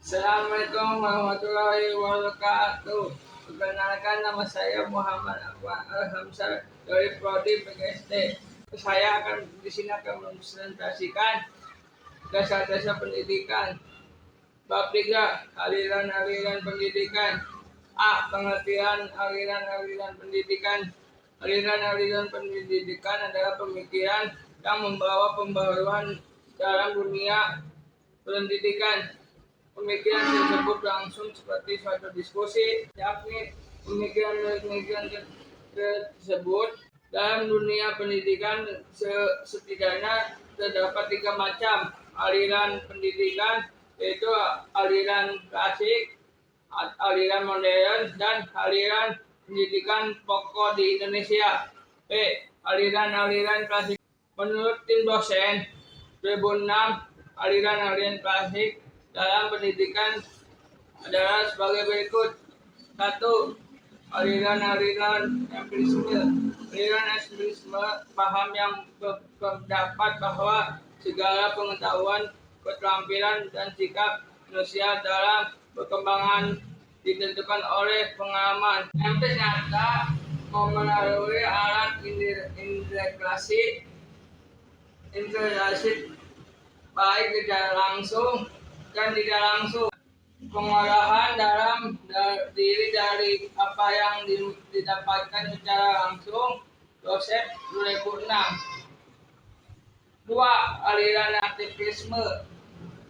Assalamualaikum warahmatullahi wabarakatuh. Perkenalkan, nama saya Muhammad Afwan Hamzah dari Prodi PGSD. Saya akan di sini akan mempresentasikan dasar-dasar pendidikan. Bab 3, aliran-aliran pendidikan. A. Pengertian aliran-aliran pendidikan. Aliran-aliran pendidikan adalah pemikiran yang membawa pembaruan dalam dunia pendidikan. Pemikiran tersebut langsung seperti suatu diskusi, yakni pemikiran-pemikiran tersebut dalam dunia pendidikan setidaknya terdapat 3 macam aliran pendidikan, yaitu aliran klasik, aliran modern, dan aliran pendidikan pokok di Indonesia. B. Aliran-aliran klasik. Menurut tim dosen 2006, aliran-aliran klasik dalam pendidikan adalah sebagai berikut. 1. Aliran-aliran empirisme. Aliran empirisme paham yang berpendapat bahwa segala pengetahuan, keterampilan, dan sikap manusia dalam perkembangan ditentukan oleh pengalaman. Empiris nyata melalui alat integrasi baik tidak langsung dan tidak langsung. Pengolahan dalam diri dari apa yang didapatkan secara langsung. Joseph 2006. 2. Aliran aktivisme.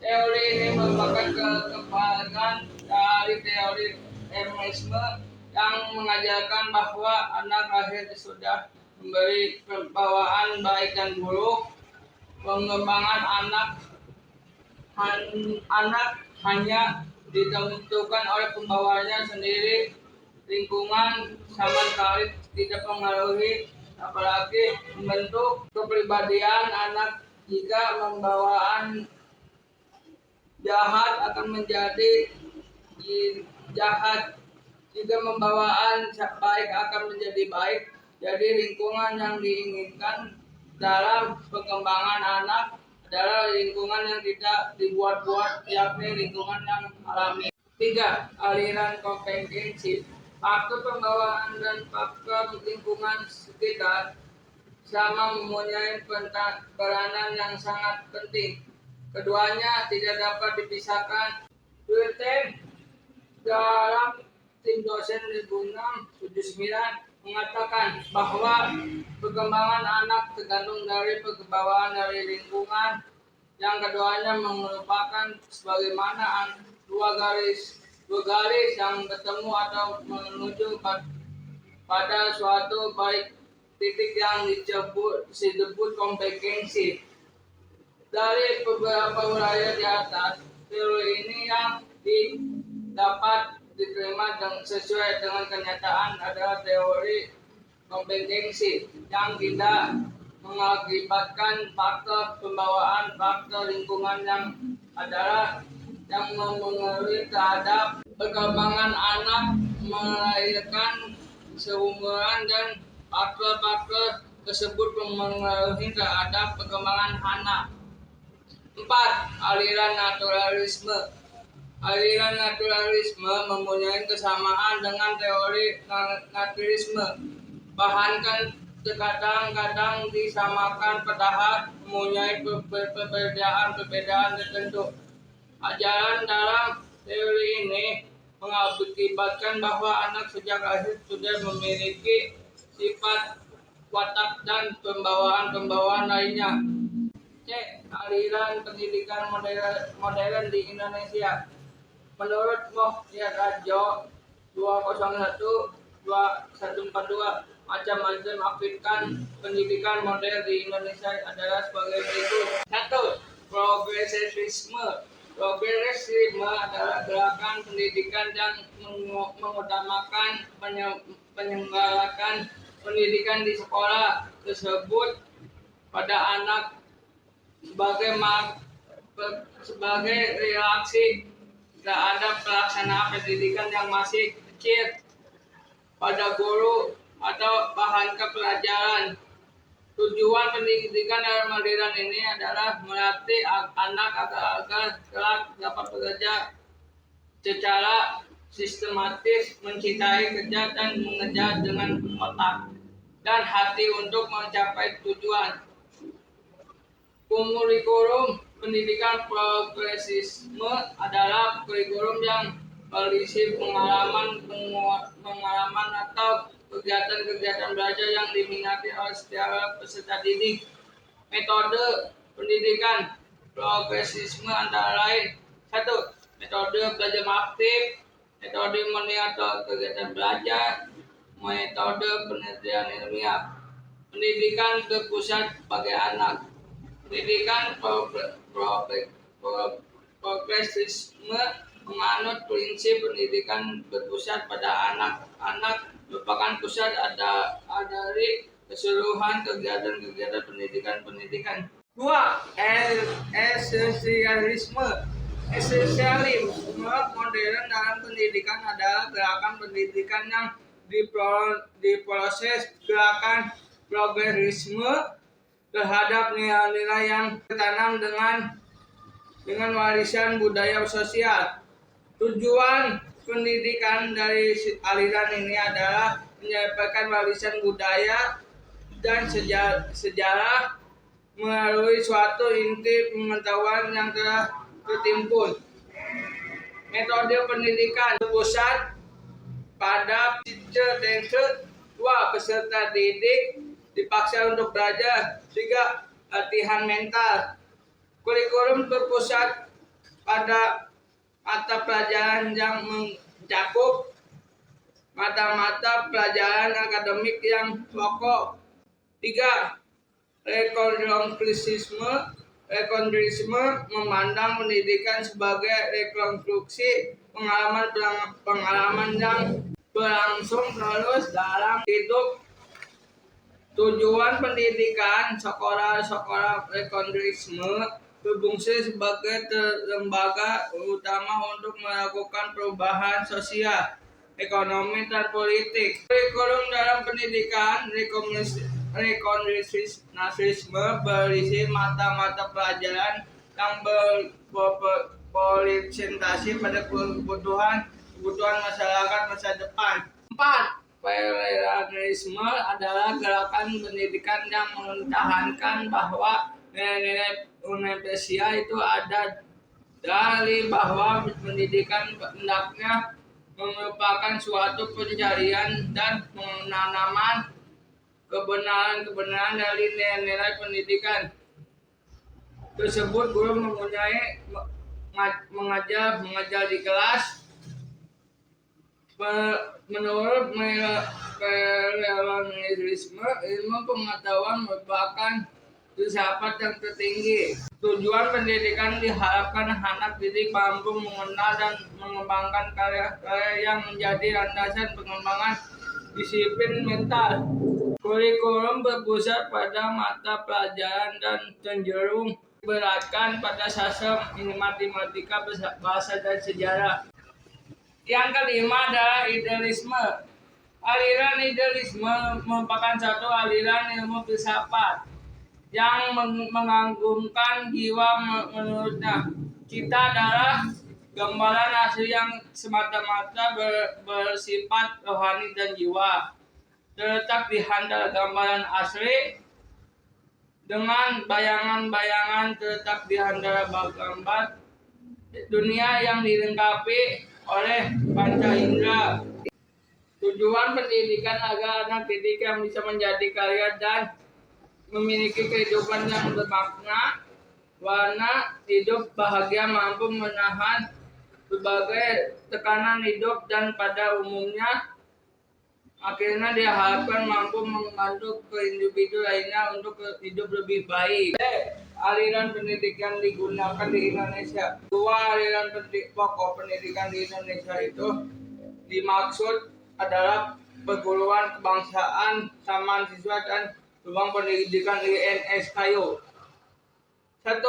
Teori ini merupakan kekembangan dari teori feminisme yang mengajarkan bahwa anak lahir sudah memberi bawaan baik dan buruk. Pengembangan anak hanya ditentukan oleh pembawanya sendiri. Lingkungan sama sekali tidak mempengaruhi, apalagi membentuk kepribadian anak. Jika pembawaan jahat akan menjadi jahat, jika pembawaan baik akan menjadi baik. Jadi lingkungan yang diinginkan dalam perkembangan anak adalah lingkungan yang tidak dibuat-buat, yakni lingkungan yang alami. 3. Aliran kompetensi. Faktor pembawaan dan faktor lingkungan sekitar sama mempunyai peranan yang sangat penting. Keduanya tidak dapat dipisahkan. Wilton dalam tim dosen 2006-79 mengatakan bahwa perkembangan anak tergantung dari perkembangan dari lingkungan. Yang keduanya merupakan sebagaimana dua garis yang bertemu atau menuju pada suatu baik titik yang disebut kompetensi. Dari beberapa wilayah di atas, teori ini yang dapat diterima sesuai dengan kenyataan adalah teori kompetensi yang tidak mengakibatkan faktor pembawaan. Faktor lingkungan yang adalah yang mempengaruhi terhadap perkembangan anak, melahirkan seumuran, dan faktor-faktor tersebut mempengaruhi terhadap perkembangan anak. 4. Aliran naturalisme. Aliran naturalisme mempunyai kesamaan dengan teori naturalisme. Bahkan kadang-kadang disamakan padahal mempunyai perbedaan tertentu. Ajaran dalam teori ini mengakibatkan bahwa anak sejak lahir sudah memiliki sifat, watak, dan pembawaan lainnya. C. Aliran pendidikan modern di Indonesia. Menurut Moh Rajo 201-2142, macam-macam aktifkan pendidikan modern di Indonesia adalah sebagai berikut. 1. Progresivisme. Progresivisme adalah gerakan pendidikan yang mengutamakan penyelenggarakan pendidikan di sekolah tersebut pada anak sebagai reaksi terhadap pelaksanaan pendidikan yang masih kecil pada guru atau bahan pelajaran. Tujuan pendidikan dalam aliran ini adalah melatih anak agar kelak dapat bekerja secara sistematis, mencintai kerja dan mengejar dengan otak dan hati untuk mencapai tujuan. Kurikulum pendidikan progresisme adalah kurikulum yang berisi pengalaman atau kegiatan-kegiatan belajar yang diminati oleh setiap peserta didik. Metode pendidikan progresisme antara lain: 1. Metode belajar aktif, metode monitor kegiatan belajar, metode penelitian ilmiah, pendidikan berpusat bagi anak. Pendidikan progresisme menganut prinsip pendidikan berpusat pada anak-anak merupakan pusat dari keseluruhan kegiatan-kegiatan pendidikan. 2. Esensialisme. Esensialisme modern dalam pendidikan adalah gerakan pendidikan yang diproses. Gerakan progresisme terhadap nilai-nilai yang tertanam dengan warisan budaya sosial. Tujuan pendidikan dari aliran ini adalah menyampaikan warisan budaya dan sejarah melalui suatu inti pengetahuan yang telah tertimbun. Metode pendidikan berpusat pada teacher teacher. 2. Peserta didik dipaksa untuk belajar. 3. Latihan mental. Kurikulum berpusat pada mata pelajaran yang mencakup mata-mata pelajaran akademik yang pokok. 3. Rekonstruksi memandang pendidikan sebagai rekonstruksi pengalaman yang berlangsung terus dalam hidup. Tujuan pendidikan sekolah rekonstruksi berfungsi sebagai lembaga utama untuk melakukan perubahan sosial, ekonomi, dan politik. Kurikulum dalam pendidikan rekonstruksi berisi mata-mata pelajaran yang berorientasi pada kebutuhan masyarakat masa depan. 4. Paralelisme adalah gerakan pendidikan yang mempertahankan bahwa nilai-nilai universal itu ada, dalih bahwa pendidikan hendaknya merupakan suatu pencarian dan penanaman kebenaran dari nilai-nilai pendidikan tersebut. Guru mempunyai mengajar di kelas. Menurut paralelisme, ilmu pengetahuan merupakan filsafat yang tertinggi. Tujuan pendidikan diharapkan anak didik mampu mengenal dan mengembangkan karya-karya yang menjadi landasan pengembangan disiplin mental. Kurikulum berpusat pada mata pelajaran dan cenderung diberatkan pada sastra, matematika, bahasa, dan sejarah. Yang kelima adalah idealisme. Aliran idealisme merupakan satu aliran ilmu filsafat yang mengagumkan jiwa. Menurutnya, cita adalah gambaran asli yang semata-mata bersifat rohani dan jiwa, terletak di antara gambaran asli dengan bayangan-bayangan, terletak di antara gambar dunia yang dilengkapi oleh panca indera. Tujuan pendidikan agar anak didik yang bisa menjadi karya dan memiliki kehidupan yang bermakna, warna hidup bahagia, mampu menahan berbagai tekanan hidup, dan pada umumnya akhirnya diharapkan mampu membantu individu lainnya untuk hidup lebih baik. Aliran pendidikan digunakan di Indonesia. 2 aliran pokok pendidikan di Indonesia itu dimaksud adalah perguruan kebangsaan, taman siswa, dan ruang pendidikan INSKU. 1.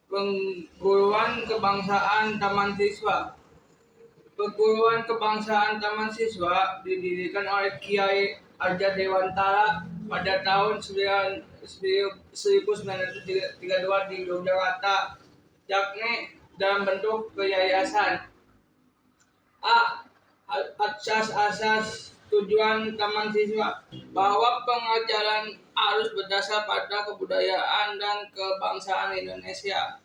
Perguruan kebangsaan taman siswa. Perguruan kebangsaan taman siswa didirikan oleh Kiai Arja Dewantara pada tahun 1932 di Yogyakarta, yakni dalam bentuk yayasan. asas-asas tujuan Taman Siswa bahwa pengajaran harus berdasar pada kebudayaan dan kebangsaan Indonesia.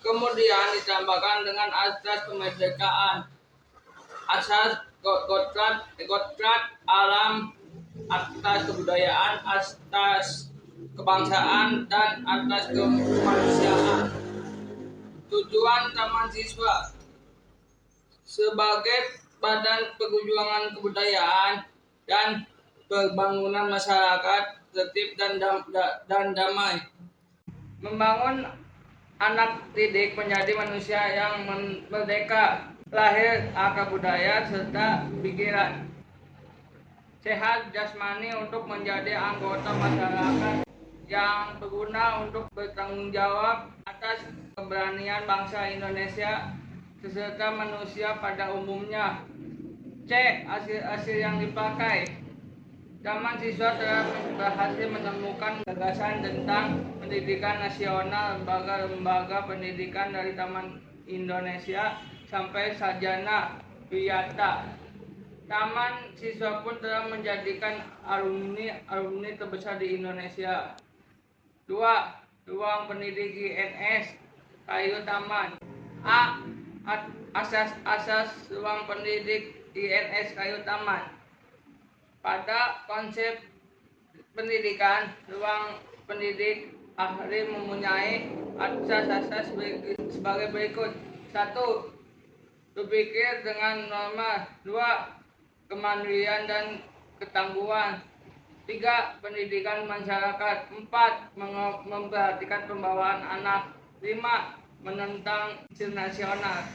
Kemudian ditambahkan dengan asas kemerdekaan, asas Gotrat alam, atas kebudayaan, atas kebangsaan, dan atas kemanusiaan. Tujuan Taman Siswa sebagai badan perjuangan kebudayaan dan pembangunan masyarakat tertib dan damai, membangun anak didik menjadi manusia yang merdeka, lahir akal budaya serta pikiran sehat jasmani untuk menjadi anggota masyarakat yang berguna untuk bertanggung jawab atas keberanian bangsa Indonesia beserta manusia pada umumnya. C. Hasil-hasil yang dipakai. Taman Siswa telah berhasil menemukan gagasan tentang pendidikan nasional, lembaga-lembaga pendidikan dari Taman Indonesia sampai sarjana wiyata. Taman Siswa pun telah menjadikan alumni terbesar di Indonesia. 2. Ruang pendidik INS Kayu Taman. A. Asas-asas ruang pendidik INS Kayu Taman. Pada konsep pendidikan, ruang pendidik ahli mempunyai asas-asas sebagai berikut. 1. Berpikir dengan norma. 2. Kemandirian dan ketangguhan. 3. Pendidikan masyarakat. 4. Memperhatikan pembawaan anak. 5. Menentang isu nasional.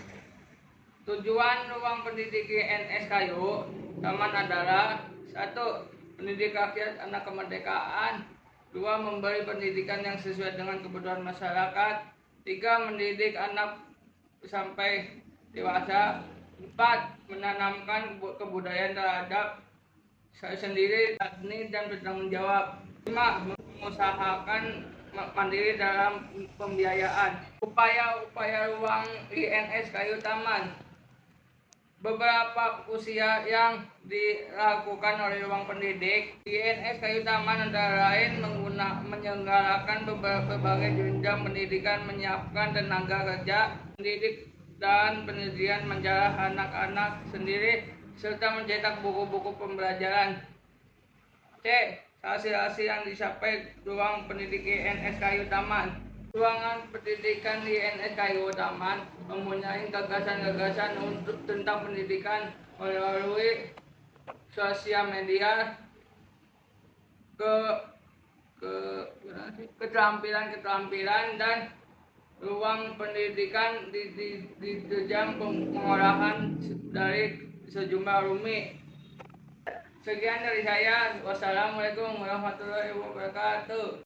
Tujuan ruang pendidik INS Kayu Taman adalah 1. Mendidik rakyat anak kemerdekaan. 2. Memberi pendidikan yang sesuai dengan kebutuhan masyarakat. 3. Mendidik anak sampai dewasa. 4. Menanamkan kebudayaan terhadap sendiri dan bertanggung jawab. 5. Mengusahakan mandiri dalam pembiayaan. Upaya-upaya ruang INS Kayu Taman. Beberapa usia yang dilakukan oleh ruang pendidik INS Kayu Taman antara lain menyelenggarakan berbagai jenjang pendidikan, menyiapkan tenaga kerja pendidik dan penyediaan majalah anak-anak sendiri serta mencetak buku-buku pembelajaran. C. Hasil-hasil yang dicapai ruang pendidik INS Kayu Taman. Ruangan pendidikan INS Kayu Taman mempunyai gagasan-gagasan untuk tentang pendidikan melalui sosial media, keterampilan dan ruang pendidikan dijam pengolahan dari sejumlah alumni. Sekian dari saya. Wassalamualaikum warahmatullahi wabarakatuh.